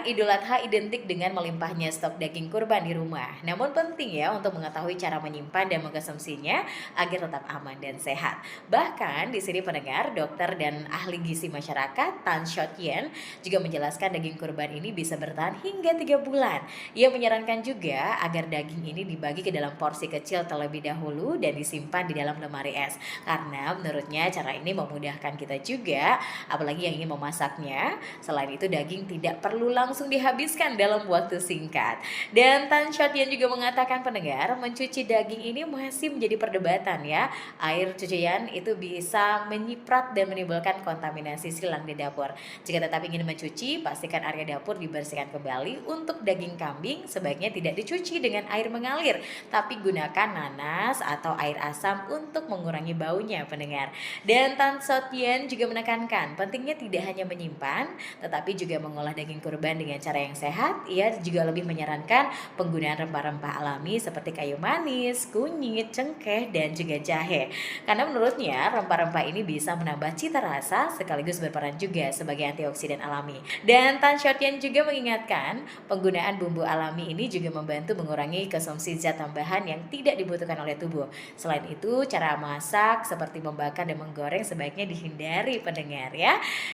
Pendengar, Idul Adha identik dengan melimpahnya stok daging kurban di rumah. Namun penting ya untuk mengetahui cara menyimpan dan mengkonsumsinya agar tetap aman dan sehat. Bahkan di sini pendengar, dokter dan ahli gizi masyarakat Tan Shot Yen juga menjelaskan daging kurban ini bisa bertahan hingga 3 bulan. Ia menyarankan juga agar daging ini dibagi ke dalam porsi kecil terlebih dahulu dan disimpan di dalam lemari es. Karena menurutnya cara ini memudahkan kita juga, apalagi yang ingin memasaknya. Selain itu daging tidak perlu langsung dihabiskan dalam waktu singkat. Dan Tan Shot Yen juga mengatakan pendengar, mencuci daging ini masih menjadi perdebatan ya. Air cucian itu bisa menyiprat dan menimbulkan kontaminasi silang di dapur. Jika tetap ingin mencuci, pastikan area dapur dibersihkan kembali. Untuk daging kambing sebaiknya tidak dicuci dengan air mengalir, tapi gunakan nanas atau air asam untuk mengurangi baunya pendengar. Dan Tan Shot Yen juga menekankan pentingnya tidak hanya menyimpan tetapi juga mengolah daging kurban dengan cara yang sehat. Ia juga lebih menyarankan penggunaan rempah-rempah alami seperti kayu manis, kunyit, cengkeh, dan juga jahe. Karena menurutnya rempah-rempah ini bisa menambah cita rasa sekaligus berperan juga sebagai antioksidan alami. Dan Tan Shot Yen juga mengingatkan penggunaan bumbu alami ini juga membantu mengurangi konsumsi zat tambahan yang tidak dibutuhkan oleh tubuh. Selain itu, cara masak seperti membakar dan menggoreng sebaiknya dihindari pendengar ya.